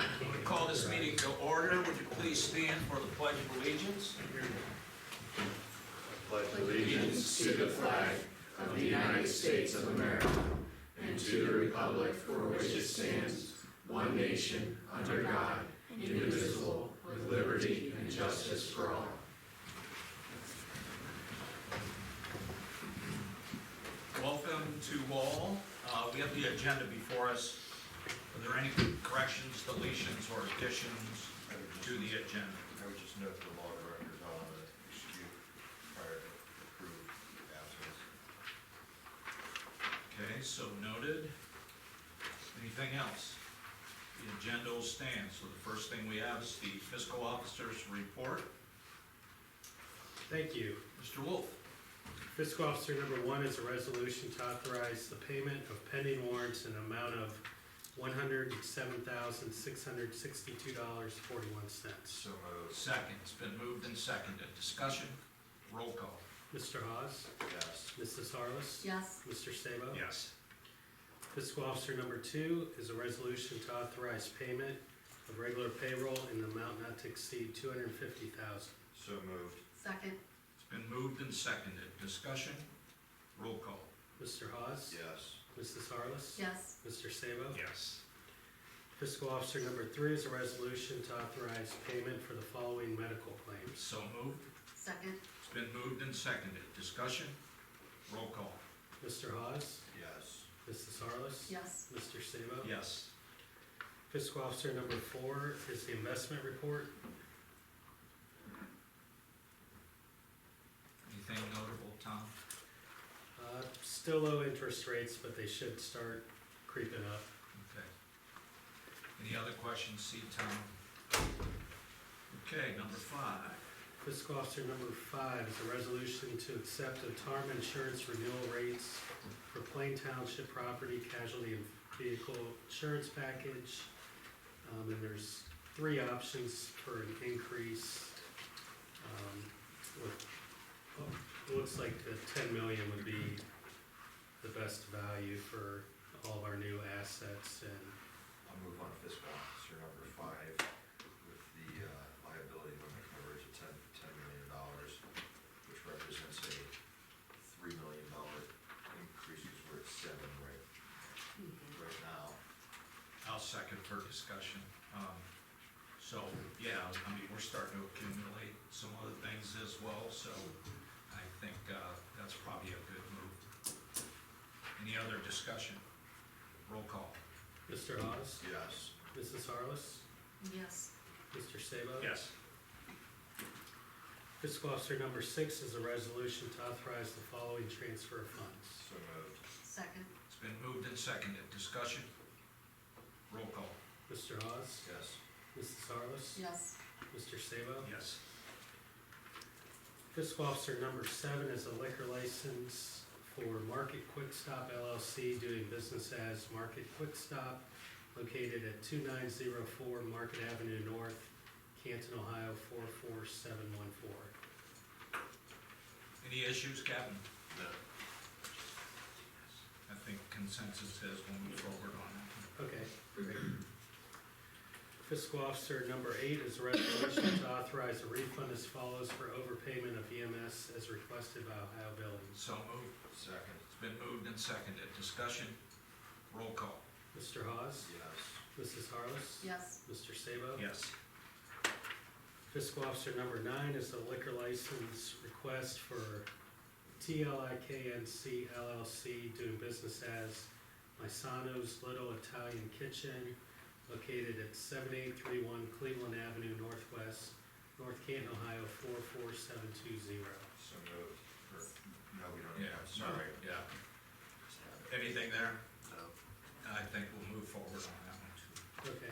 I'm going to call this meeting to order. Would you please stand for the Pledge of Allegiance? Pledge allegiance to the flag of the United States of America and to the republic for which it stands, one nation, under God, indivisible, with liberty and justice for all. Welcome to all. We have the agenda before us. Are there any corrections, deletions, or additions to the agenda? I would just note the law director's on the excuse prior to approved absence. Okay, so noted. Anything else? The agenda will stand. So the first thing we have is the fiscal officer's report. Thank you. Mr. Wolf. Fiscal Officer number 1 is a resolution to authorize the payment of pending warrants in an amount of $107,662.41. So moved. Second. It's been moved and seconded. Discussion. Roll call. Mr. Hawes? Yes. Mrs. Harless? Yes. Mr. Sabo? Yes. Fiscal Officer number 2 is a resolution to authorize payment of regular payroll in an amount not to exceed $250,000. So moved. Second. It's been moved and seconded. Discussion. Roll call. Mr. Hawes? Yes. Mrs. Harless? Yes. Mr. Sabo? Yes. Fiscal Officer number 3 is a resolution to authorize payment for the following medical claims. So moved. Second. It's been moved and seconded. Discussion. Roll call. Mr. Hawes? Yes. Mrs. Harless? Yes. Mr. Sabo? Yes. Fiscal Officer number 4 is the investment report. Anything notable, Tom? Still low interest rates, but they should start creeping up. Okay. Any other questions, see Tom? Okay, number 5. Fiscal Officer number 5 is a resolution to accept the TARM insurance renewal rates for Plain Township property casualty and vehicle insurance package. And there's 3 options for an increase. It looks like the 10 million would be the best value for all of our new assets, and I'll move on to fiscal officer number 5 with the liability limit coverage of $10 million, which represents a $3 million increase because we're at 7 right now. I'll second for discussion. So, yeah, I mean, we're starting to accumulate some other things as well, so I think that's probably a good move. Any other discussion? Roll call. Mr. Hawes? Yes. Mrs. Harless? Yes. Mr. Sabo? Yes. Fiscal Officer number 6 is a resolution to authorize the following transfer of funds. So moved. Second. It's been moved and seconded. Discussion? Roll call. Mr. Hawes? Yes. Mrs. Harless? Yes. Mr. Sabo? Yes. Fiscal Officer number 7 is a liquor license for Market Quick Stop LLC doing business as Market Quick Stop located at 2904 Market Avenue North, Canton, Ohio 44714. Any issues, Captain? No. I think consensus says we'll move forward on that. Okay, great. Fiscal Officer number 8 is a resolution to authorize a refund as follows for overpayment of EMS as requested by Ohio Billing. So moved. Second. It's been moved and seconded. Discussion? Roll call. Mr. Hawes? Yes. Mrs. Harless? Yes. Mr. Sabo? Yes. Fiscal Officer number 9 is a liquor license request for TLIKNC LLC doing business as Misano's Little Italian Kitchen located at 7831 Cleveland Avenue Northwest, North Canton, Ohio 44720. So moved. No, we don't. Yeah, I'm sorry. Yeah. Anything there? No. I think we'll move forward on that one too. Okay.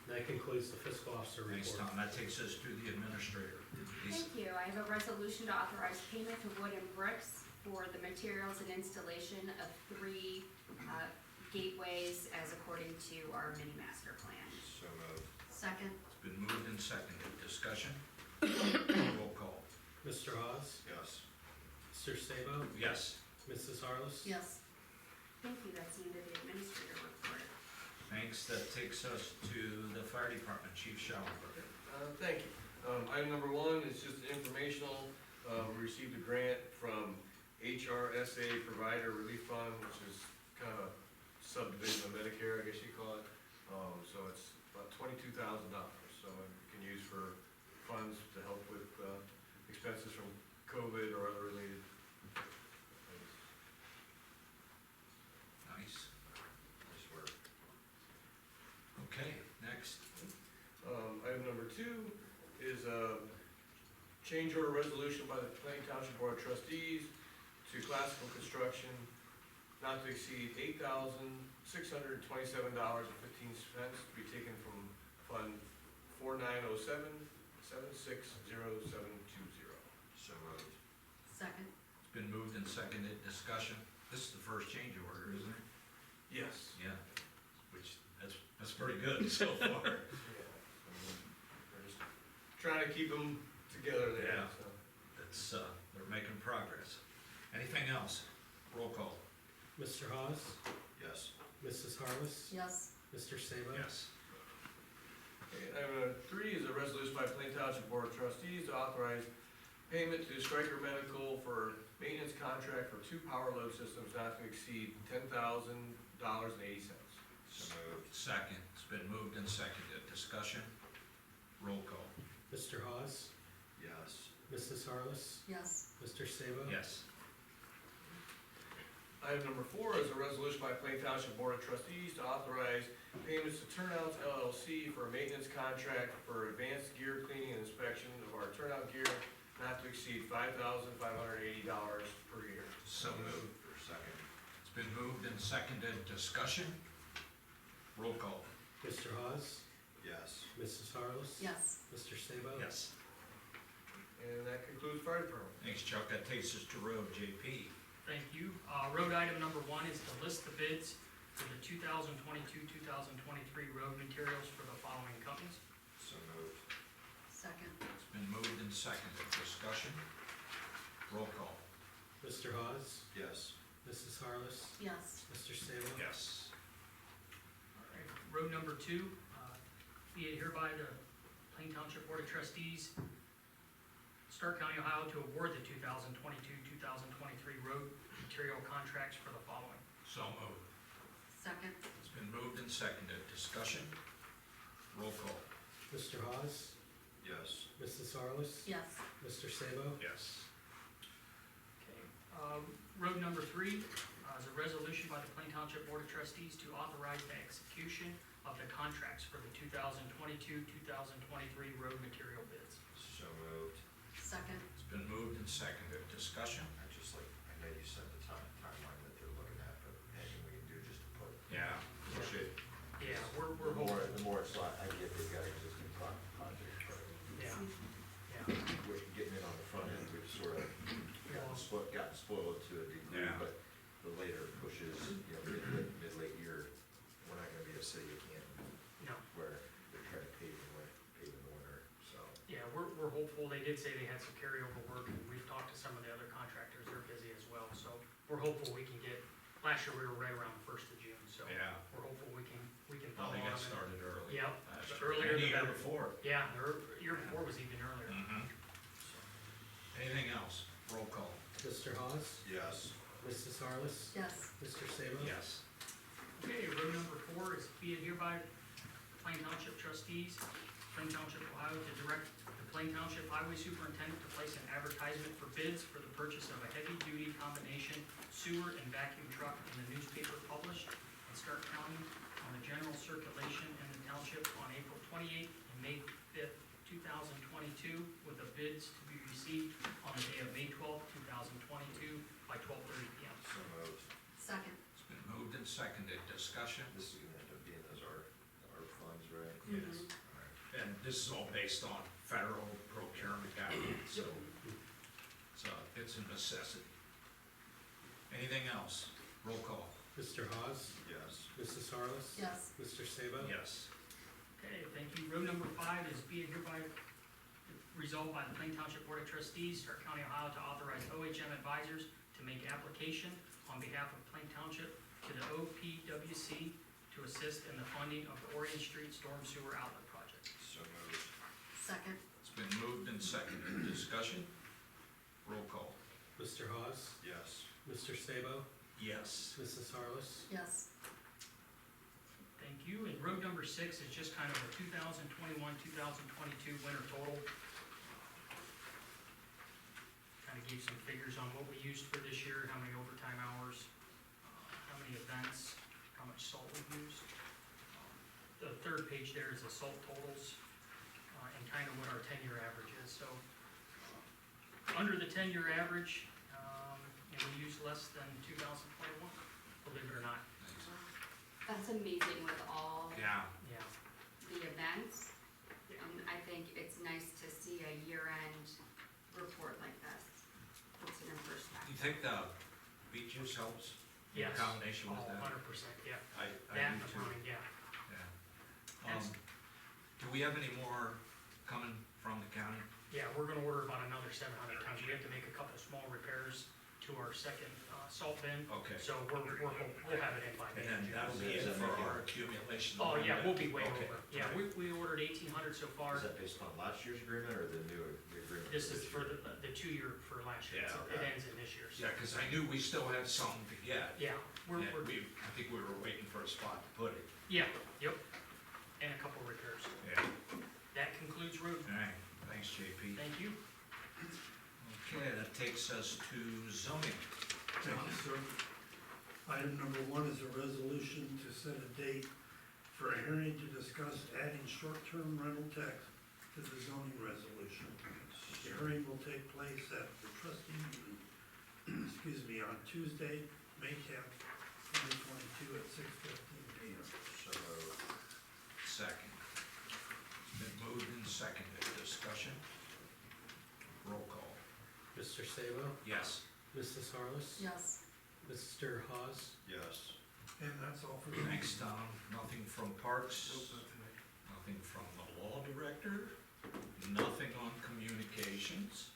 That concludes the Fiscal Officer Thanks, report. Tom. That takes us to the administrator. Lisa. Thank you. I have a resolution to authorize payment to Wood and Bricks for the materials and installation of 3 gateways as according to our mini master plan. So moved. Second. It's been moved and seconded. Discussion? Roll call. Mr. Hawes? Yes. Mr. Sabo? Yes. Mrs. Harless? Yes. Thank you. That's the end of the administrator report. Thanks, that takes us to the fire department, Chief Schallenberg. Thank you. Item number one is just informational. We received a grant from HRSA Provider Relief Fund, which is kind of a subdivision of Medicare, I guess you call it. So it's about $22,000, so it can use for funds to help with expenses from COVID or other related things. Nice. Nice work. Okay, next. Item number two is a change order resolution by the Plain Township Board of Trustees to classical construction not to exceed $8,627.15 to be taken from Fund 4907-760720. So moved. Second. It's been moved and seconded, discussion. This is the first change order, isn't it? Yes. Yeah, which, that's pretty good so far. We're just trying to keep them together there, Yeah. so. It's, they're making progress. Anything else? Roll call. Mr. Hawes? Yes. Mrs. Harless? Yes. Mr. Sabo? Yes. Okay, item number three is a resolution by Plain Township Board of Trustees to authorize payment to Stryker Medical for maintenance contract for 2 power load systems not to exceed $10,000.80. So moved. Second, it's been moved and seconded, discussion. Roll call. Mr. Hawes? Yes. Mrs. Harless? Yes. Mr. Sabo? Yes. Item number four is a resolution by Plain Township Board of Trustees to authorize payments to Turnouts LLC for a maintenance contract for advanced gear cleaning and inspection of our turnout gear not to exceed $5,580 per year. So moved. For second. It's been moved and seconded, discussion. Roll call. Mr. Hawes? Yes. Mrs. Harless? Yes. Mr. Sabo? Yes. And that concludes fire department. Thanks, Chuck. That takes us to road, JP. Thank you. Road item number one is to list the bids for the 2022-2023 road materials for the following companies. So moved. Second. It's been moved and seconded, discussion. Roll call. Mr. Hawes? Yes. Mrs. Harless? Yes. Mr. Sabo? Yes. All right. Road number two, be it hereby the Plain Township Board of Trustees, Stark County, Ohio, to award the 2022-2023 road material contracts for the following. So moved. Second. It's been moved and seconded, discussion. Roll call. Mr. Hawes? Yes. Mrs. Harless? Yes. Mr. Sabo? Yes. Okay. Road number three is a resolution by the Plain Township Board of Trustees to authorize the execution of the contracts for the 2022-2023 road material bids. So moved. Second. It's been moved and seconded, discussion. I just like, I know you said the timeline that they're looking at, but anything we can do just to put. Yeah, push it. Yeah, we're The more, hoping, the more it's like, I get they've got existing projects, but yeah, yeah. we're getting it on the front end, we've sort of gotten spoiled to a degree, Yeah. but the later pushes, you know, mid-late year, we're not gonna be a city of Canton No, where they're trying to pave in the winter, so. yeah, we're hopeful. They did say they had some carryover work, and we've talked to some of the other contractors. They're busy as well, so we're hopeful we can get, last year we were right around the 1st of June, so Yeah. we're hopeful we can Well, follow they on. got started early. Yep, last the year. earlier And the the year better. before. Yeah, the year before was even earlier. Mm-hmm. So, Anything else? Roll call. Mr. Hawes? Yes. Mrs. Harless? Yes. Mr. Sabo? Yes. Okay, road number four is be it hereby Plain Township Trustees, Plain Township, Ohio, to direct the Plain Township Highway Superintendent to place an advertisement for bids for the purchase of a heavy-duty combination sewer and vacuum truck in the newspaper published in Stark County on the general circulation in the township on April 28th and May 5th, 2022, with the bids to be received on the day of May 12th, 2022, by 12:30 p.m. So moved. Second. It's been moved and seconded, discussion. This is gonna end up being as our funds, right? Yes. All right. And this is all based on federal procurement guidelines, so it's a necessity. Anything else? Roll call. Mr. Hawes? Yes. Mrs. Harless? Yes. Mr. Sabo? Yes. Okay, thank you. Road number five is be it hereby resolved by the Plain Township Board of Trustees, Stark County, Ohio, to authorize OHM advisors to make application on behalf of Plain Township to the OPWC to to assist in the funding of the Oregon Street Storm Sewer Outlet Project. So moved. Second. It's been moved and seconded. Discussion? Roll call. Mr. Hawes? Yes. Mr. Sabo? Yes. Mrs. Harless? Yes. Thank you. And road number 6 is just kind of a 2021-2022 winter total. Kind of gave some figures on what we used for this year, how many overtime hours, how many events, how much salt we used. The third page there is the salt totals, and kind of what our 10-year average is. So, under the 10-year average, and we used less than 2021, believe it or not. That's amazing with all Yeah. Yeah. the events. And I think it's nice to see a year-end report like this. Puts it in Do you perspective. think the beaches helps in Yes. combination with Oh, that? 100%, yeah. I That and do the too. plumbing, yeah. Yeah. Do we have any more coming from the county? Yeah, we're gonna order about another 700 tons. We have to make a couple small repairs to our second salt bin. Okay. So we'll have it in by And then. then that'll be it for our accumulation. Oh, yeah, we'll be way Okay. over. Yeah, we ordered 1,800 so far. Is that based on last year's agreement or the new agreement? This is for the 2-year for last year. Yeah, So okay. it ends in this year. So, Yeah, because I knew we still had some to get. yeah, And I think we were waiting for a spot to put it. yeah, yep. And a couple repairs. Yeah. That concludes road. All right, thanks, JP. Thank you. Okay, that takes us to zoning. Thank you, sir. Item number 1 is a resolution to set a date for a hearing to discuss adding short-term rental tax to the zoning resolution. The hearing will take place at the trustee meeting, on Tuesday, May 10th, 2022 at 6:15 p.m. So moved. Second. It's been moved and seconded. Discussion? Roll call. Mr. Sabo? Yes. Mrs. Harless? Yes. Mr. Hawes? Yes. And that's all for me. Thanks, Tom. Nothing from Parks, nothing from the law director, nothing on communications.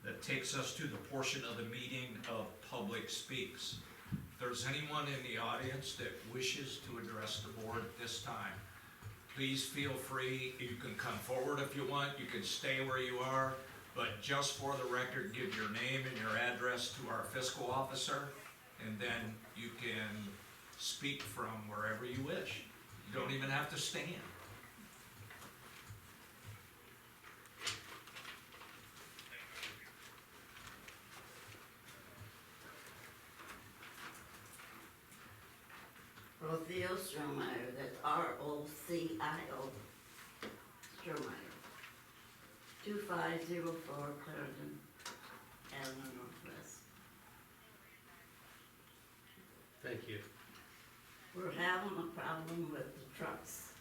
That takes us to the portion of the meeting of public speaks. If there's anyone in the audience that wishes to address the board at this time, please feel free. You can come forward if you want, you can stay where you are, but just for the record, give your name and your address to our fiscal officer, and then you can speak from wherever you wish. You don't even have to stand. Rocio Strohmeyer, that's R-O-C-I-O, Strohmeyer. 2504 Clarendon Avenue Northwest. Thank you. We're having a problem with the trucks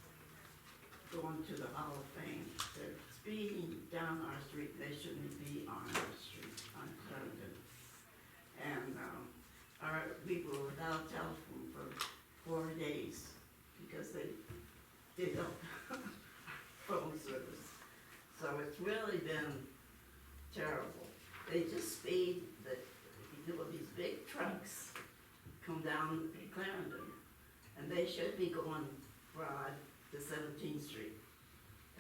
going to the Hall of Fame. They're speeding down our street, they shouldn't be on our street, on Clarendon. And, our people were without telephone for 4 days because they don't phone service. So it's really been terrible. They just speed, these big trucks come down Clarendon, and they should be going broad to 17th Street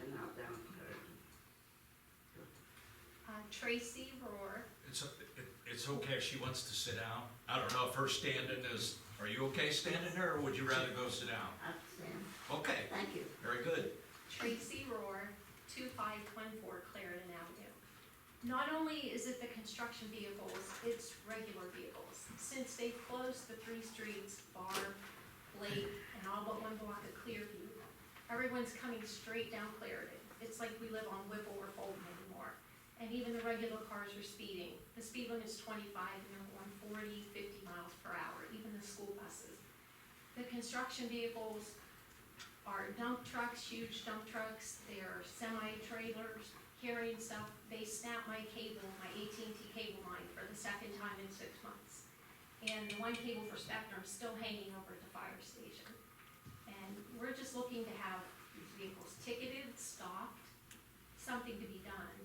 and not down Clarendon. Tracy Rohr. It's okay if she wants to sit down. I don't know if her standing is, are you okay standing there, or would you rather go sit down? I understand. Okay, Thank you. very good. Tracy Rohr, 2514 Clarendon Avenue. Not only is it the construction vehicles, it's regular vehicles. Since they've closed the 3 streets, Bar, Lake, and all but 1 block of Clearview, everyone's coming straight down Clarendon. It's like we live on Whipple or Fulton anymore. And even the regular cars are speeding. The speed limit is 25 and they're going 40, 50 miles per hour, even the school buses. The construction vehicles are dump trucks, huge dump trucks. They're semi-trailers carrying stuff. They snapped my cable, my AT&T cable line for the 2nd time in 6 months. And the one cable for Spectrum is still hanging over at the fire station. And we're just looking to have these vehicles ticketed, stopped, something to be done.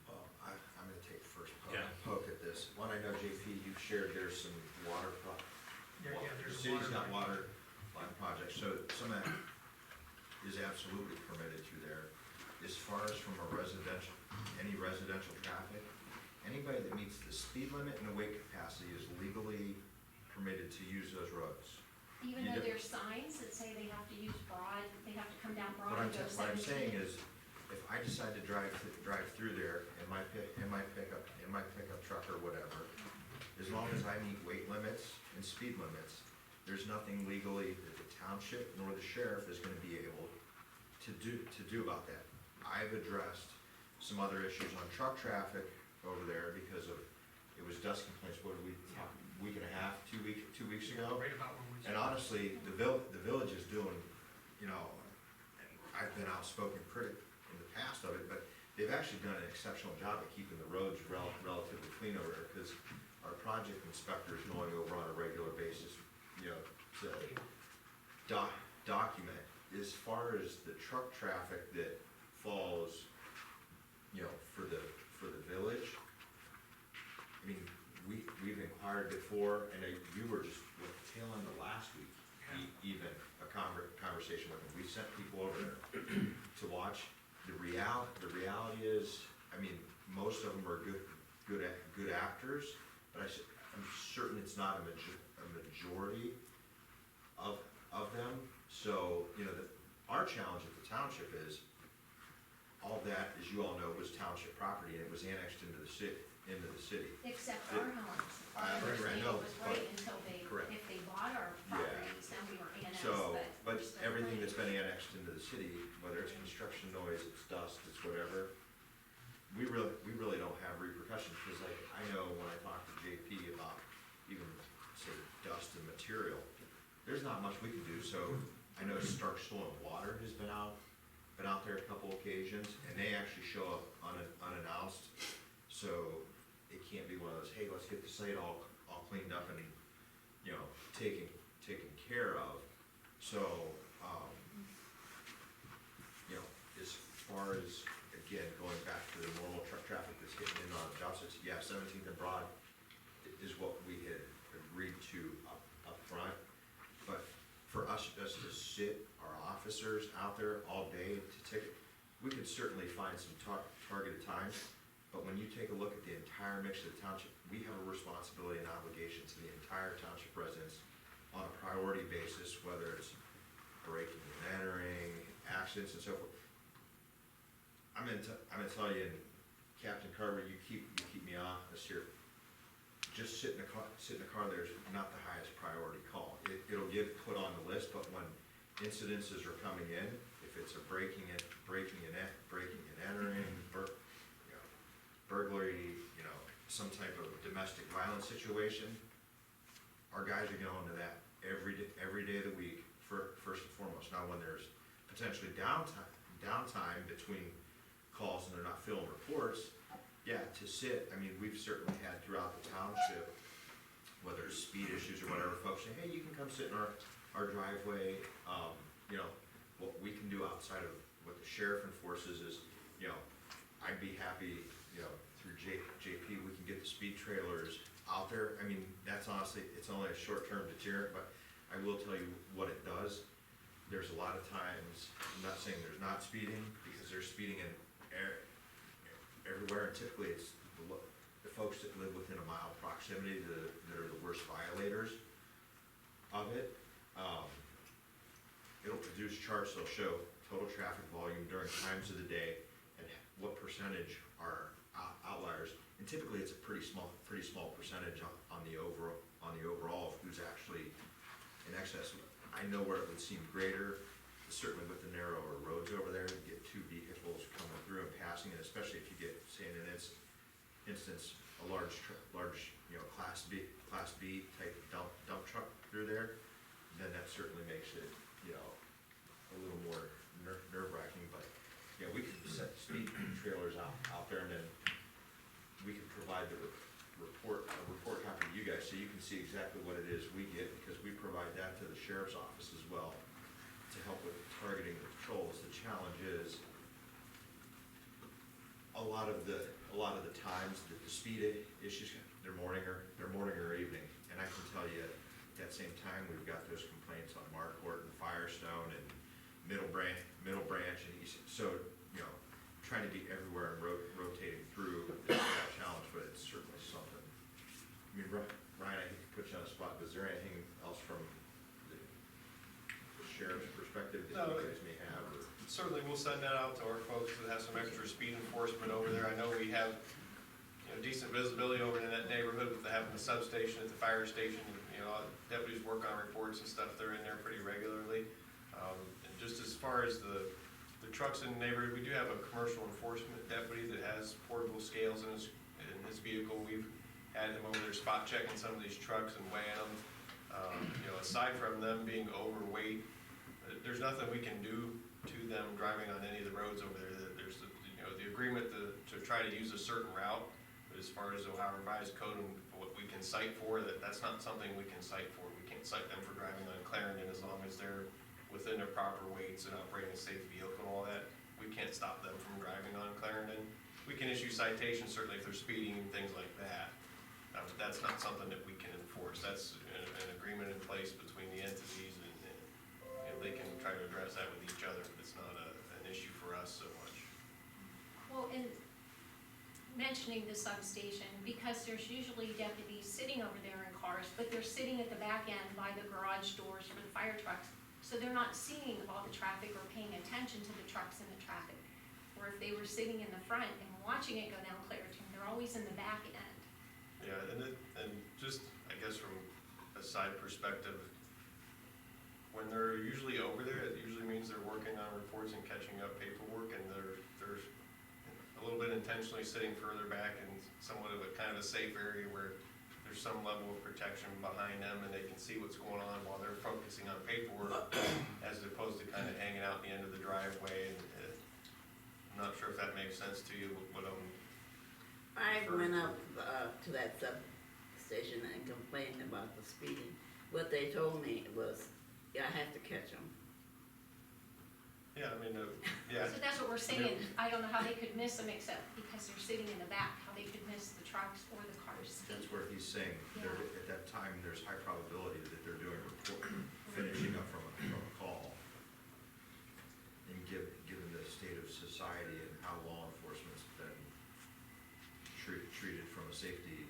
Well, I'm gonna take the first Yeah. poke at this. One, I know JP, you've shared there's some water There's The city's water got line. water project, so some of that is absolutely permitted through there. As far as from a residential, any residential traffic, anybody that meets the speed limit and the weight capacity is legally permitted to use those roads. Even You though don't- there's signs that say they have to use Broad, they have to come down What Broad I'm, and go what I'm 17. saying is, if I decide to drive through there in my pickup truck or whatever, as long as I meet weight limits and speed limits, there's nothing legally that the township nor the sheriff is gonna be able to do about that. I've addressed some other issues on truck traffic over there because of, it was dust complaints, what did we, week and a half, 2 weeks ago? Right about when we. And honestly, the village is doing, you know, and I've been outspoken critic in the past of it, but they've actually done an exceptional job at keeping the roads relatively clean over there, because our project inspector is going over on a regular basis, you know, to document. As far as the truck traffic that falls, you know, for the village, I mean, we've inquired before, and you were just with the tail end of last week, even a conversation with them. We sent people over there to watch. The reality is, I mean, most of them are good actors, but I'm certain it's not a majority of them. So, you know, our challenge at the township is, all that, as you all know, was township property, and it was annexed into the city. Except our homes. I know, It was but- right until correct. if they bought our properties, then we were annexed, So, but but. we're still everything paying. that's been annexed into the city, whether it's construction noise, it's dust, it's whatever, we really don't have repercussions, because like, I know when I talk to JP about even, say, dust and material, there's not much we can do. So I know Stark Soil and Water has been out there a couple occasions, and they actually show up unannounced, so it can't be one of those, hey, let's get the site all cleaned up and, you know, taken care of. So, you know, as far as, again, going back to the normal truck traffic that's hitting in on job sites, yeah, 17th and Broad is what we had agreed to up front. But for us to sit our officers out there all day to ticket, we could certainly find some targeted times. But when you take a look at the entire mix of the township, we have a responsibility and obligation to the entire township residents on a priority basis, whether it's breaking and entering, accidents and so forth. I'm gonna tell you, and Captain Carver, you keep me honest here. Just sit in the car there's not the highest priority call. It'll get put on the list, but when incidences are coming in, if it's a breaking and entering, burglary, you know, some type of domestic violence situation, our guys are going to that every day of the week, first and foremost. Now, when there's potentially downtime between calls and they're not filling reports, yeah, to sit, I mean, we've certainly had throughout the township, whether it's speed issues or whatever, folks say, hey, you can come sit in our driveway. You know, what we can do outside of what the sheriff enforces is, you know, I'd be happy, you know, through JP, we can get the speed trailers out there. I mean, that's honestly, it's only a short-term deterrent, but I will tell you what it does. There's a lot of times, I'm not saying there's not speeding, because there's speeding in everywhere, and typically it's the folks that live within a mile proximity that are the worst violators of it. It'll produce charts that'll show total traffic volume during times of the day and what percentage are outliers. And typically it's a pretty small percentage on the overall of who's actually in excess. I know where it would seem greater, certainly with the narrower roads over there, you get two vehicles coming through and passing, and especially if you get, say, in an instance, a large, you know, class B type dump truck through there, then that certainly makes it, you know, a little more nerve-wracking. But yeah, we could set speed trailers out there, and then we can provide a report copy to you guys, so you can see exactly what it is we get, because we provide that to the sheriff's office as well to help with targeting the patrols. The challenge is a lot of the times that the speed issues, they're morning or evening, and I can tell you, that same time, we've got those complaints on Marquardt and Firestone and Middle Branch and East, so, you know, trying to be everywhere and rotating through is a challenge, but it's certainly something. I mean, Ryan, I hate to put you on the spot, but is there anything else from the sheriff's perspective that you guys may have, or? Certainly, we'll send that out to our folks that have some extra speed enforcement over there. I know we have, you know, decent visibility over in that neighborhood with having the substation at the fire station. You know, deputies work on reports and stuff, they're in there pretty regularly. And just as far as the trucks in the neighborhood, we do have a commercial enforcement deputy that has portable scales in his vehicle. We've had him over there spot checking some of these trucks and weighing them. You know, aside from them being overweight, there's nothing we can do to them driving on any of the roads over there. There's you know, the agreement to try to use a certain route, but as far as Ohio Revised Code and what we can cite for, that's not something we can cite for. We can't cite them for driving on Clarendon as long as they're within their proper weights and operating a safe vehicle and all that. We can't stop them from driving on Clarendon. We can issue citations certainly if they're speeding and things like that. But that's not something that we can enforce. That's an agreement in place between the entities, and you know, they can try to address that with each other, but it's not an issue for us so much. Well, in mentioning the substation, because there's usually deputies sitting over there in cars, but they're sitting at the back end by the garage doors for the fire trucks, so they're not seeing all the traffic or paying attention to the trucks and the traffic. Or if they were sitting in the front and watching it go down Clairton, they're always in the back end. Yeah, and just, I guess from a side perspective, when they're usually over there, it usually means they're working on reports and catching up paperwork, and they're a little bit intentionally sitting further back in somewhat of a kind of a safe area where there's some level of protection behind them and they can see what's going on while they're focusing on paperwork, as opposed to kind of hanging out at the end of the driveway. And I'm not sure if that makes sense to you, what I went up to that substation and complained about the speeding. What they told me was, yeah, I have to catch them. Yeah, I mean, yeah. So that's what we're saying. I don't know how they could miss them except because they're sitting in the back, how they could miss the trucks or the cars. That's where he's saying, at that time, there's high probability that they're doing finishing up from a call. And given the state of society and how law enforcement's been treated from a safety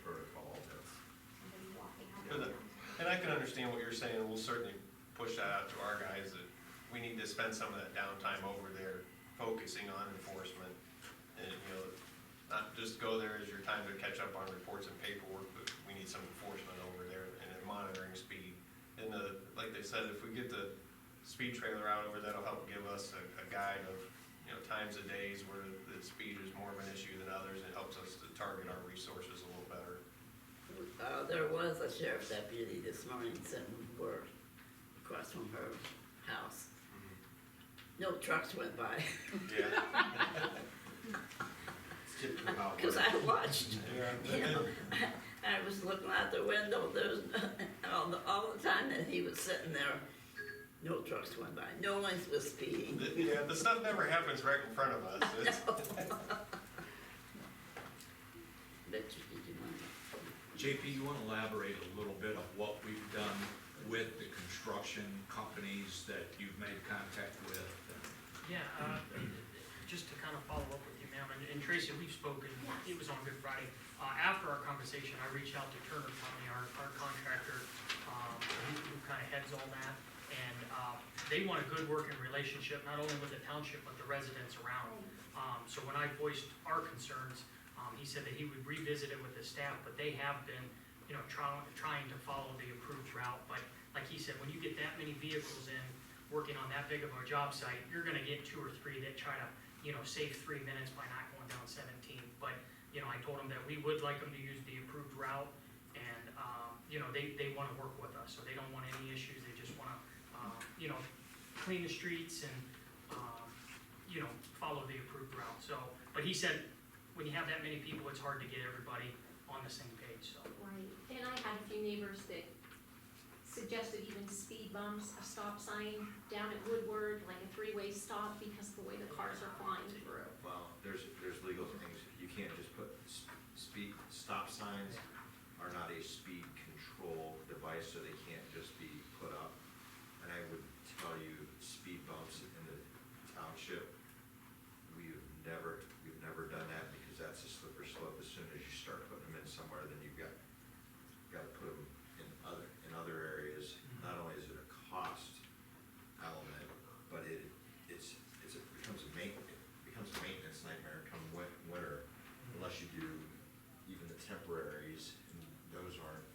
protocol, that's. Somebody walking out But there. And I can understand what you're saying, and we'll certainly push that out to our guys, that we need to spend some of that downtime over there focusing on enforcement. And, you know, not just go there as your time to catch up on reports and paperwork, but we need some enforcement over there and monitoring speed. And like they said, if we get the speed trailer out over, that'll help give us a guide of, you know, times of days where the speed is more of an issue than others. It helps us to target our resources a little better. There was a sheriff's deputy this morning sitting where, across from her house. No trucks went by. Yeah. Because I watched, Yeah. you know, I was looking out the window, there was, all the time that he was sitting there, no trucks went by, no one was speeding. Yeah, the stuff never happens right in front of us. It's, Bet you, did you want to? JP, you want to elaborate a little bit on what we've done with the construction companies that you've made contact with? Yeah, just to kind of follow up with you, ma'am, and Tracy, we've spoken, Yes. it was on Good Friday. After our conversation, I reached out to Turner Company, our contractor, who kind of heads all that. And they want a good working relationship, not only with the township, but the residents around. So when I voiced our concerns, he said that he would revisit it with the staff, but they have been, you know, trying to follow the approved route. But like he said, when you get that many vehicles in, working on that big of a job site, you're gonna get 2 or 3 that try to, you know, save 3 minutes by not going down 17. But, you know, I told them that we would like them to use the approved route, and, you know, they wanna work with us, so they don't want any issues, they just wanna, you know, clean the streets and, you know, follow the approved route. So, but he said, when you have that many people, it's hard to get everybody on the same page, so. Right, and I had a few neighbors that suggested even speed bumps, a stop sign down at Woodward, like a 3-way stop, because of the way the cars are flying through. Well, there's legal things, you can't just put stop signs are not a speed control device. signalized, so they can't just be put up. And I would tell you, speed bumps in the township, we've never done that, because that's a slippery slope. As soon as you start putting them in somewhere, then you've got to put them in other areas. Not only is it a cost element, but it becomes a maintenance nightmare come winter, unless you do even the temporaries, and those aren't.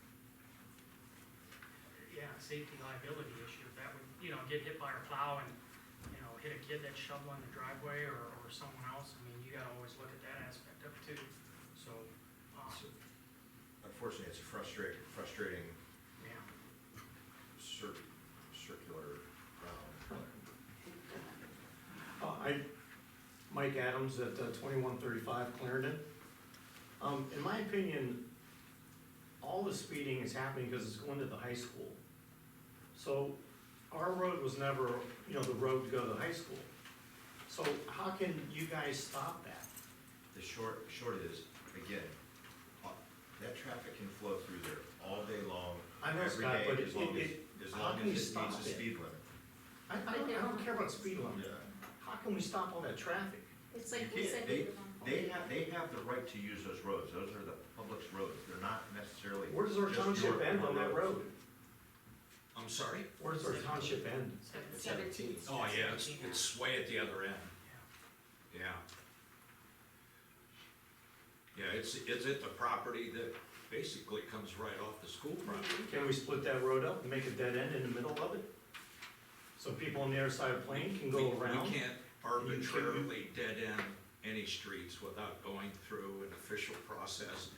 Yeah, safety liability issue, if that would, get hit by a plow and, hit a kid that's shoveling the driveway or someone else, I mean, you gotta always look at that aspect of it too, so, Unfortunately, it's a frustrating yeah. circular Mike Adams at 2135 Clarendon. In my opinion, all the speeding is happening because it's going to the high school. So our road was never, the road to go to the high school. So how can you guys stop that? The short is, again, that traffic can flow through there all day long, I know, every Scott, day, but as long how can we as it stop meets the it? speed limit. I don't care about speed limit. Yeah. How can we stop all that traffic? It's You like we can't- said. They have the right to use those roads. Those are the public's roads. They're not necessarily. Where does our just township your end on that roads. road? I'm sorry? Where does our township end? 17. Oh, yeah, it's way at the other end, yeah. Yeah, it's at the property that basically comes right off the school property. Can we split that road up and make a dead end in the middle of it? So people on the other side of Plain can go around? We can't arbitrarily dead end any streets without going through an official process.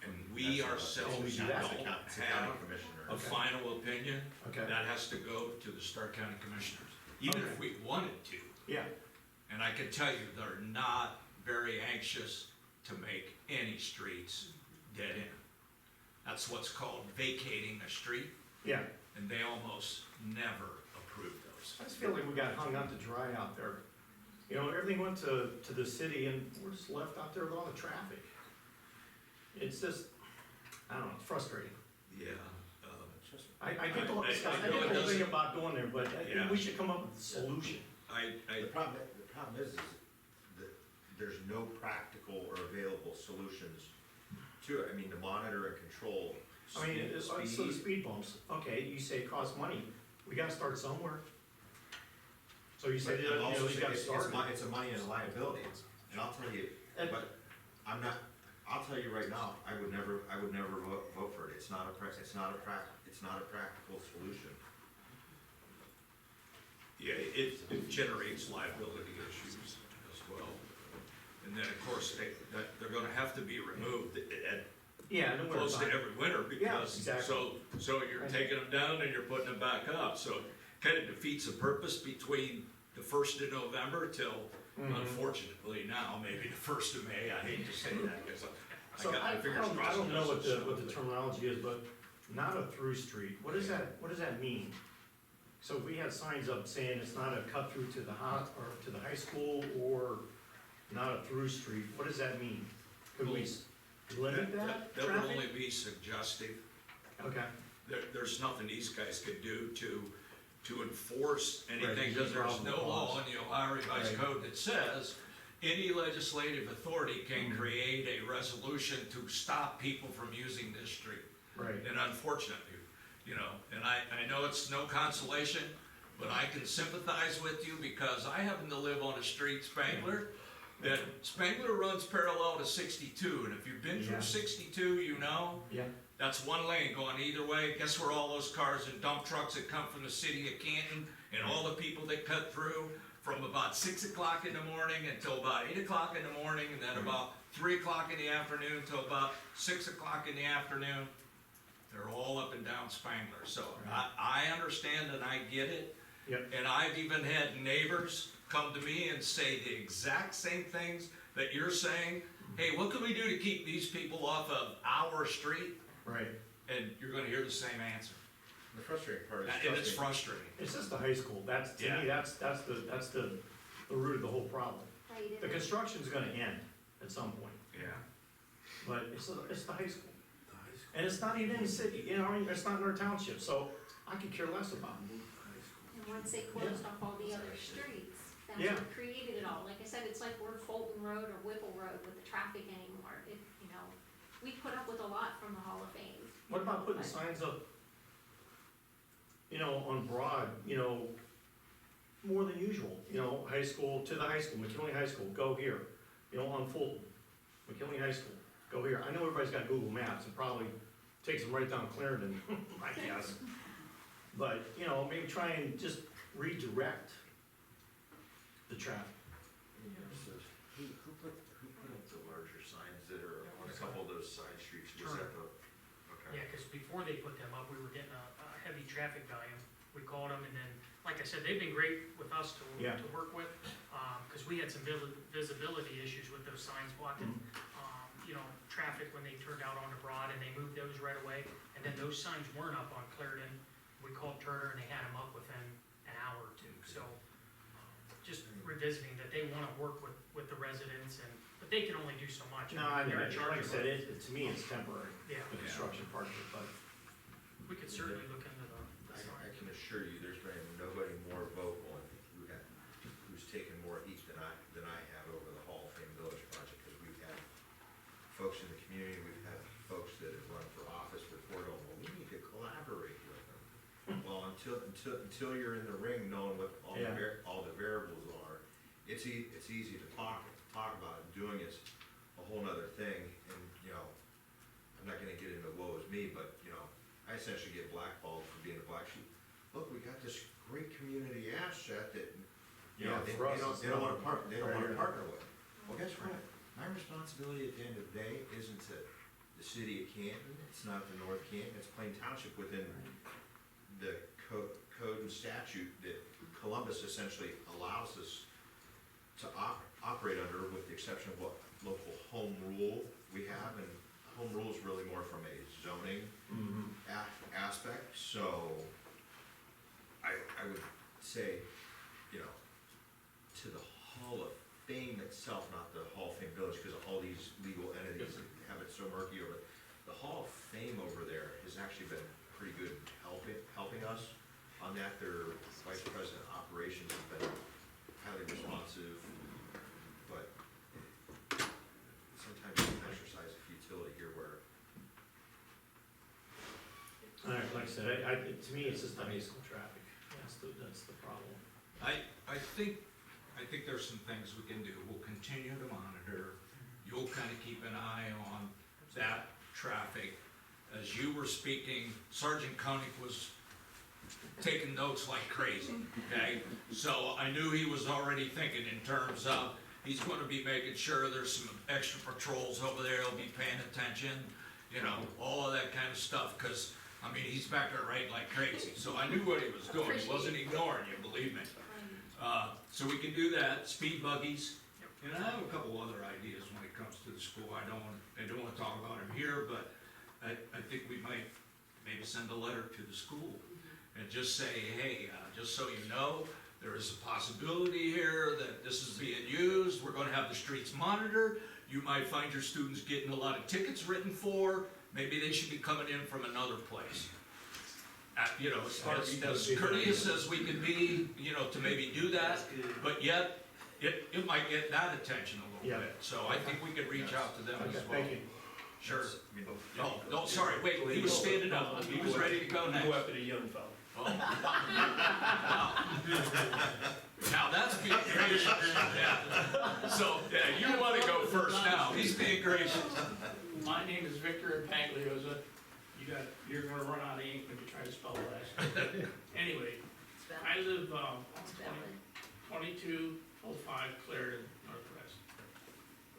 And we That's ourselves we do don't that. It's a have county commissioner. a final opinion. Okay, That has to go to the Stark County Commissioners, even if we wanted to. yeah, And I can tell you, they're not very anxious to make any streets dead end. That's what's called vacating a street, yeah. and they almost never approve those. I just feel like we got hung out to dry out there. Everything went to the city and we're just left out there with all the traffic. It's just, I don't know, it's frustrating. Yeah, I get the whole I know it thing doesn't- about going there, but I Yeah. think we should come up with a solution. The problem is that there's no practical or available solutions to it. I mean, to monitor and control I mean, so the speed. speed bumps, okay, you say it costs money, we gotta start somewhere. So you say, But I'm also you saying gotta it's start. it's a money and a liability, and I'll tell you, And- but I'll tell you right now, I would never vote for it. It's not a practical solution. yeah, it generates liability issues as well. And then, of course, they're gonna have to be removed at Yeah, no close to winter time. every winter, because, exactly. so you're taking them down and you're putting them back up, so it kind of defeats the purpose between the 1st of November till, unfortunately now, maybe the 1st of May. I hate to say that, because I So got I my fingers crossed. don't know what it the terminology is, but not a through street, what does that mean? So if we had signs up saying it's not a cut through to the high school, or not a through street, what does that mean? Could we limit that That would traffic? only be suggestive. Okay, There's nothing these guys could do to enforce Right, anything, because there's probable no law cause. in the Ohio Revised Right. Code that says any legislative authority can create a resolution to stop people from using this street. right, And unfortunately, and I know it's no consolation, but I can sympathize with you, because I happen to live on a street, Spangler, that Spangler runs parallel to 62, and if you've been Yeah. through 62, yeah, that's one lane going either way. Guess where all those cars and dump trucks that come from the city of Canton, and all the people that cut through from about 6 o'clock in the morning until about 8 o'clock in the morning, and then about 3 o'clock in the afternoon till about 6 o'clock in the afternoon, they're all up and down Spangler. So I understand and I get it. Yep. And I've even had neighbors come to me and say the exact same things that you're saying. Hey, what can we do to keep these people off of our street? right. And you're gonna hear the same answer. The frustrating part is, And it's trust me, frustrating. It's just the high school, that's, to me, Yeah. that's the root of the whole problem. The construction's gonna end at some point, Yeah. but it's the high school. And it's not even in the city, you know, I mean, it's not in our township, so I could care less about it. And once they closed off all the other streets, that's Yeah. what created it all. Like I said, it's like we're Fulton Road or Whipple Road with the traffic anymore. It, you know, we put up with a lot from the Hall of Fame. What about putting signs up, you know, on Broad, you know, more than usual, you know, high school, to the high school, McKinley High School, go here, you know, on Fulton, McKinley High School, go here. I know everybody's got Google Maps, it probably takes them right down Clarendon, I guess. But, you know, maybe try and just redirect the traffic. Who put up the larger signs that are on a couple of those side streets? Was that the, okay. Yeah, because before they put them up, we were getting a heavy traffic volume. We called them, and then, like I said, they've been great with us Yeah. to work with, because we had some visibility issues with those signs blocking, you know, traffic when they turned out onto Broad, and they moved those right away. And then those signs weren't up on Clarendon. We called Turner, and they had them up within an hour or two. So, just revisiting that they want to work with the residents, but they can only do so much. No, I mean, They're in charge like I of said, it. to me, it's temporary, Yeah, the construction part of it, but. we could certainly look into the I signs. can assure you, there's been nobody more vocal and who's taken more heat than I have over the Hall of Fame Village project, because we've had folks in the community, we've had folks that have run for office before going, well, we need to collaborate with them. Well, until you're in the ring knowing what all Yeah. all the variables are, it's easy to talk about it. Doing is a whole nother thing, and, you know, I'm not gonna get into woe is me, but, you know, I essentially get blackballed for being a black sheep. Look, we got this great community asset that, you know, Yeah, they for us, don't it's wanna not. they don't wanna Right. partner with. Well, guess what? My responsibility at the end of the day isn't to the city of Canton, it's not the North Canton, it's Plain Township within the code and statute that Columbus essentially allows us to operate under, with the exception of what local home rule we have, and home rule is really more from a zoning aspect, so I would say, you know, to the Hall of Fame itself, not the Hall of Fame Village, because all these legal entities have it so murky over it. The Hall of Fame over there has actually been pretty good helping us on that. Their vice president of operations has been highly responsive, but sometimes you can exercise a futility here where Like I said, to me, it's just the high school traffic, that's the problem. I think there's some things we can do. We'll continue to monitor. You'll kind of keep an eye on that traffic. As you were speaking, Sergeant Koenig was taking notes like crazy, okay? So I knew he was already thinking in terms of, he's gonna be making sure there's some extra patrols over there, he'll be paying attention, you know, all of that kind of stuff, cause, I mean, he's back there writing like crazy, so I knew what he was doing, he wasn't ignoring you, believe me. So we can do that, speed buggies, and I have a couple other ideas when it comes to the school. I don't wanna talk about them here, but I think we might maybe send a letter to the school and just say, hey, just so you know, there is a possibility here that this is being used, we're gonna have the streets monitored, you might find your students getting a lot of tickets written for, maybe they should be coming in from another place. You know, as courteous as we can be, you know, to maybe do that, but yet, it might get that attention a little bit. So I think we could reach out to them as well. Thank you. Sure. Oh, sorry, wait, he was standing up, he was ready to go next. Go after the young fellow. Oh. Now that's being gracious, yeah. So, yeah, you wanna go first now, he's being gracious. My name is Victor Paglioza. You're gonna run out of ink when you try to spell the last name. Anyway, I live, 2205 Clarendon Northwest,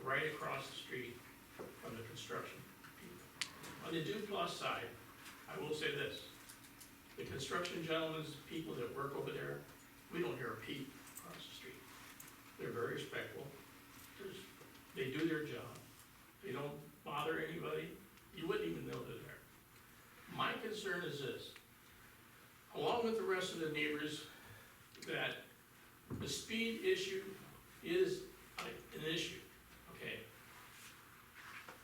right across the street from the construction people. On the Duplus side, I will say this, the construction gentlemen's people that work over there, we don't hear a peep across the street. They're very respectful, they do their job, they don't bother anybody, you wouldn't even know they're there. My concern is this, along with the rest of the neighbors, that the speed issue is an issue, okay?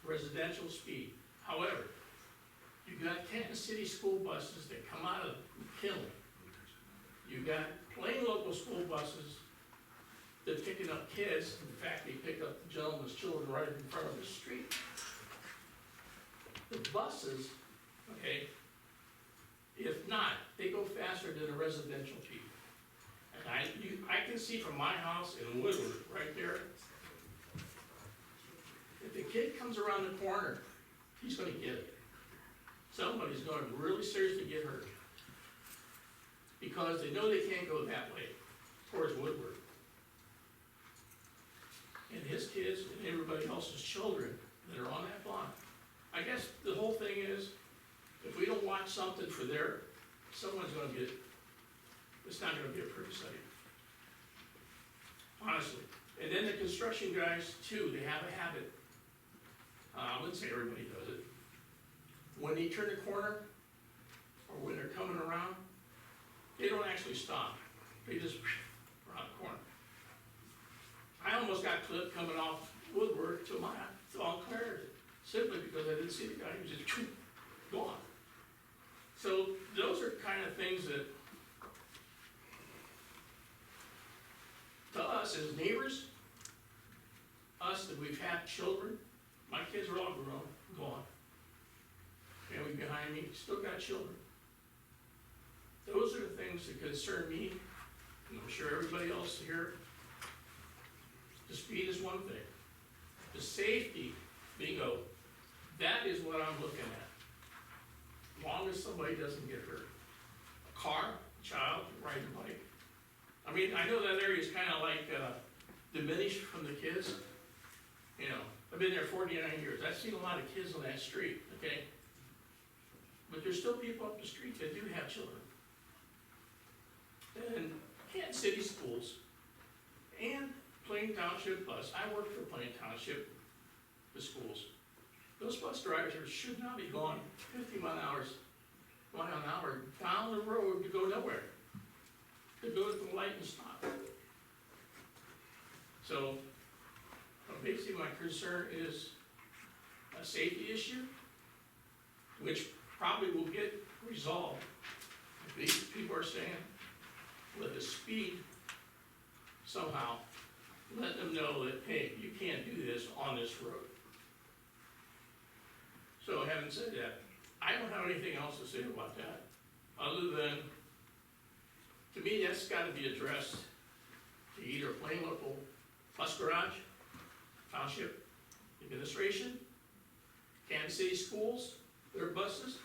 Residential speed. However, You got Kansas City school buses that come out of McKinley. You got plain local school buses that picking up kids. In fact, they pick up the gentleman's children right in front of the street. The buses, okay, if not, they go faster than the residential people. And I can see from my house in Woodward, right there, if the kid comes around the corner, he's gonna get it. Somebody's gonna really seriously get hurt. Because they know they can't go that way, towards Woodward. And his kids and everybody else's children that are on that block. I guess the whole thing is, if we don't watch something for there, someone's gonna get, it's not gonna be a pretty sight. Honestly. And then the construction guys too, they have a habit. I wouldn't say everybody does it. When they turn the corner, or when they're coming around, they don't actually stop. They just around the corner. I almost got clipped coming off Woodward to on Clarendon, simply because I didn't see the guy. He was just gone. So those are kind of things that, to us as neighbors, us that we've had children, my kids are all grown, gone. Family behind me, still got children. Those are the things that concern me, and I'm sure everybody else here. The speed is one thing. The safety, bingo, that is what I'm looking at. As long as somebody doesn't get hurt. A car, a child, riding a bike. I mean, I know that area is kind of like diminished from the kids. You know, I've been there 49 years. I've seen a lot of kids on that street, okay? But there's still people up the street that do have children. And Kansas City schools and Plain Township bus, I work for Plain Township, the schools. Those bus drivers should not be going 50 mile an hour down the road to go nowhere. To go to the light and stop. So, basically my concern is a safety issue, which probably will get resolved. If these people are saying, with the speed, somehow, let them know that, hey, you can't do this on this road. So having said that, I don't have anything else to say about that, other than, to me, that's gotta be addressed to either plain local bus garage, township administration, Kansas City schools, their buses,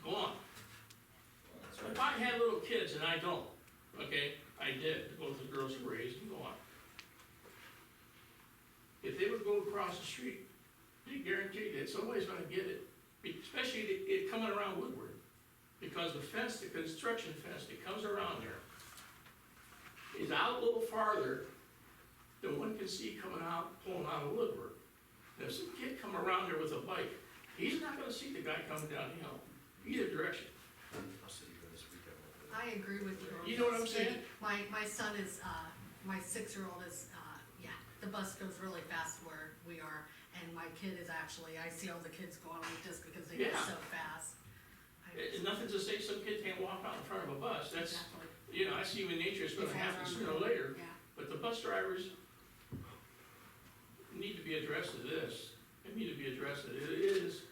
go on. If I had little kids, and I don't, okay, I did, both the girls were raised and go on. If they would go across the street, they guarantee that somebody's gonna get it, especially it coming around Woodward. Because the fence, the construction fence that comes around there is out a little farther than one can see coming out, pulling out of Woodward. And if some kid come around there with a bike, he's not gonna see the guy coming down the hill, either direction. I'll see you this weekend. I agree with you. You know what I'm saying? My son is, my 6-year-old is, yeah, the bus goes really fast where we are, and my kid is actually, I see all the kids going like this because they go Yeah. so fast. It's nothing to say some kid can't walk out in front of a bus, that's, Exactly. you know, I see human nature, it's gonna happen sooner or later. Yeah. But the bus drivers need to be addressed to this, and need to be addressed that it is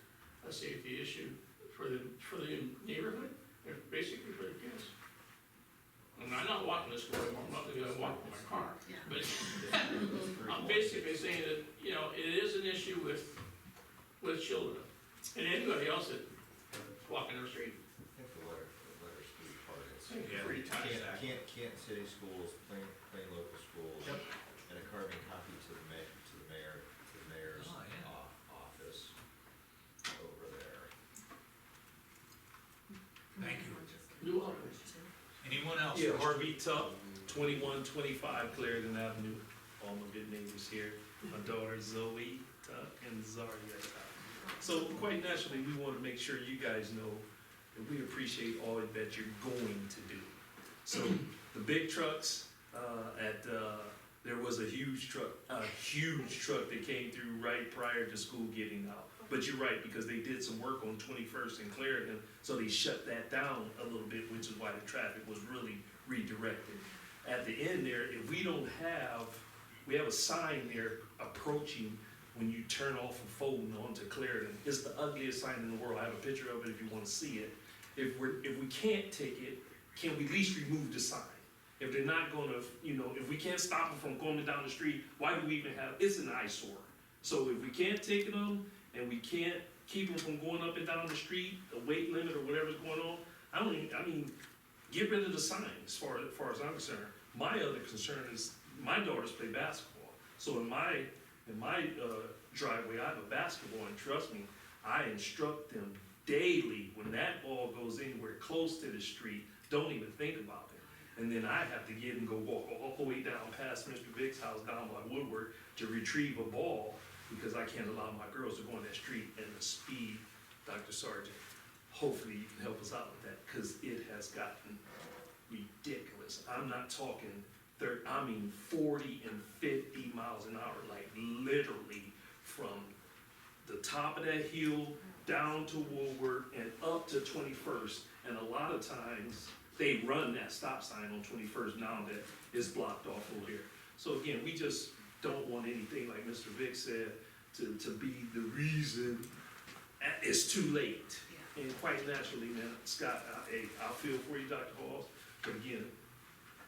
a safety issue for the neighborhood, and basically for the kids. And I'm not walking to school anymore, I'm not gonna walk in my car. Yeah. But I'm basically saying that, you know, it is an issue with children, and anybody else that walking the street. I think the letter's pretty hard. It's Yeah. 3 times that. Kansas City schools, plain local schools, Yep. and a carbon copy to the mayor's Oh, yeah. office over there. Thank you. You're welcome. Anyone else? Yeah, Harvey Tuck, 2125 Clarendon Avenue. All my good neighbors here. My daughter Zoe Tuck and Zaria Tuck. So quite naturally, we want to make sure you guys know that we appreciate all that you're going to do. So the big trucks there was a huge truck that came through right prior to school getting out. But you're right, because they did some work on 21st and Clarendon, so they shut that down a little bit, which is why the traffic was really redirected. At the end there, if we don't have, we have a sign there approaching when you turn off of Fulton onto Clarendon. It's the ugliest sign in the world. I have a picture of it if you wanna see it. If we can't take it, can we at least remove the sign? If they're not gonna, if we can't stop them from going down the street, why do we even have, it's an eyesore. So if we can't take them, and we can't keep them from going up and down the street, the weight limit or whatever's going on, I mean, get rid of the sign as far as I'm concerned. My other concern is, my daughters play basketball, so in my driveway, I have a basketball, and trust me, I instruct them daily, when that ball goes anywhere close to the street, don't even think about it. And then I have to get and go walk all the way down past Mr. Vick's house down by Woodward to retrieve a ball, because I can't allow my girls to go on that street and the speed. Dr. Sargent, hopefully you can help us out with that, because it has gotten ridiculous. I'm not talking 40 and 50 miles an hour, like literally from the top of that hill down to Woodward and up to 21st. And a lot of times, they run that stop sign on 21st now that it's blocked off over here. So again, we just don't want anything, like Mr. Vick said, to be the reason. It's too late. And quite naturally, man, Scott, I'll feel for you, Dr. Halls, but again,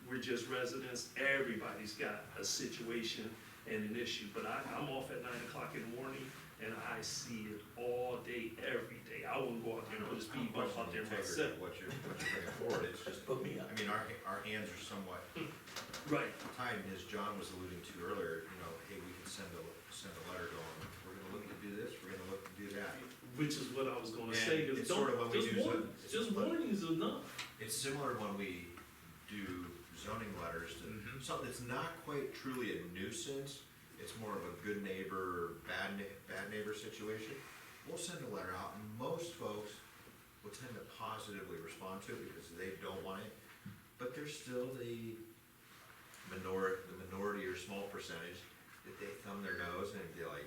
we're just residents. Everybody's got a situation and an issue. But I'm off at 9 o'clock in the morning, and I see it all day, every day. I wouldn't go out there and put a speed bump out there myself. What you're bringing forward, it's just, Put me up. I mean, our hands are somewhat Right. tied, and as John was alluding to earlier, hey, we can send a letter going, we're gonna look to do this, we're gonna look to do that. Which is what I was gonna And say, it's sort of when we do just warning is enough. It's similar when we do zoning letters to, something that's not quite truly a nuisance, it's more of a good neighbor, bad neighbor situation. We'll send a letter out, and most folks will tend to positively respond to it because they don't want it, but there's still the minority or small percentage that they thumb their nose and be like,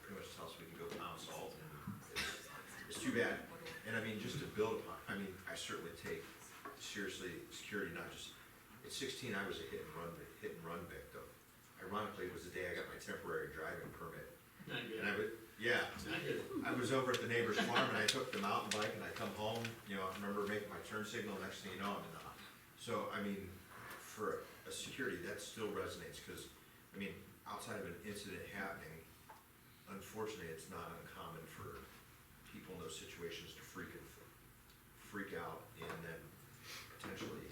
pretty much tell us we can go pound salt, and it's too bad. And I mean, just to build upon, I certainly take seriously security, not just, at 16, I was a hit and run victim. Ironically, it was the day I got my temporary driving permit. And I was over at the neighbor's farm, and I took the mountain bike, and I come home, I remember making my turn signal, next thing you know, I'm in the hospital. So, for a security, that still resonates, because, outside of an incident happening, unfortunately, it's not uncommon for people in those situations to freak out and then potentially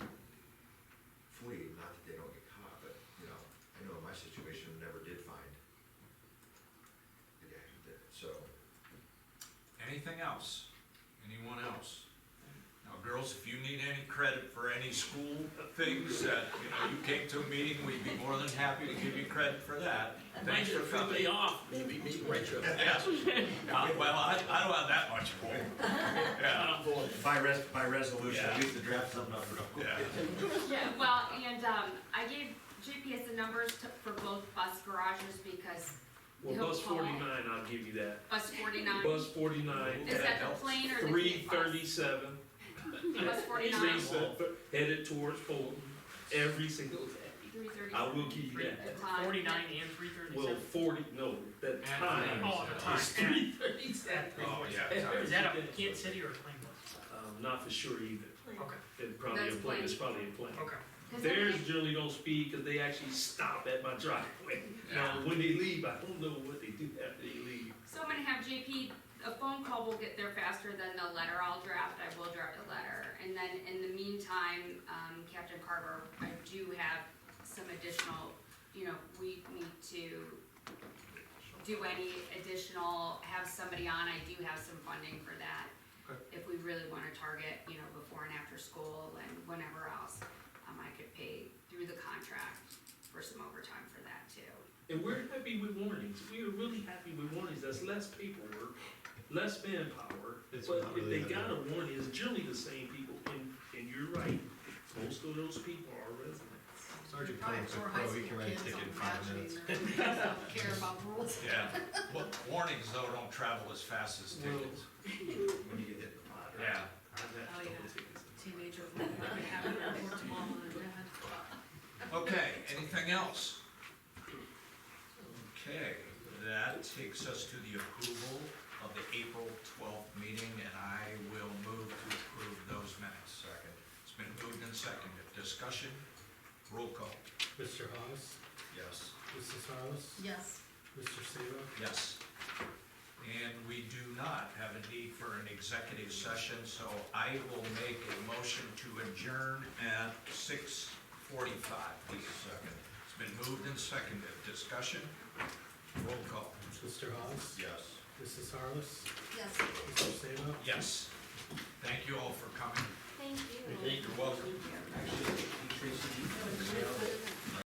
flee, not that they don't get caught, but, I know in my situation, never did find the guy who did it, so. Anything else? Anyone else? Now, girls, if you need any credit for any school things that, you came to a meeting, we'd be more than happy to give you credit for that. Thanks for coming. off, maybe retro. Yeah. Well, I don't have that much pull. Yeah. By resolution, Yeah. we have to draft something up. Yeah. Yeah, well, and, I gave GPS the numbers for both bus garages because Well, he'll bus call. 49, I'll give you that. Bus 49, Bus 49. is that the plane or the big bus? 337. Bus 49, Headed towards Fulton every single day. 330. I will give you that. The time. 49 and 337. Well, 40, no, that time Oh, the time. is 337. Oh, yeah. Is that a Kansas City or a plain bus? Not for sure either. Okay, It's probably a That's plane, plane. it's probably a plane. okay. 'Cause Theirs then generally don't speed because they actually stop at my driveway. Now, when they leave, I don't know what they do after they leave. So I'm gonna have JP, a phone call will get there faster than the letter I'll draft, I will draft a letter. And then in the meantime, Captain Carver, I do have some additional, we need to do any additional, have somebody on, I do have some funding for that. If we really wanna target, before and after school and whenever else, I could pay through the contract for some overtime for that too. And we're happy with warnings. We are really happy with warnings. That's less paperwork, less manpower. But if they got a warning, it's generally the same people. And you're right, most of those people are residents. Where'd you probably put it? four Pro, high you school can write a kids ticket on in 5 graduating, minutes. and they just don't care about rules. Yeah, well, warnings though don't travel as fast as tickets. When you get hit in the pot, right? Yeah, Oh, yeah, teenagers will be having to report to mom and dad. okay, anything else? Okay, that takes us to the approval of the April 12th meeting, and I will move to approve those minutes. Second. It's been moved and seconded. Discussion, roll call. Mr. Hawes? Yes. Mrs. Harless? Yes, Mr. Sabo? Yes. And we do not have a need for an executive session, so I will make a motion to adjourn at 6:45 p.m. Second. It's been moved and seconded. Discussion, roll call. Mr. Hawes? Yes. Mrs. Harless? yes. Mr. Sabo? Yes. Thank you all for coming. Thank you. You're welcome. Actually, Tracy, you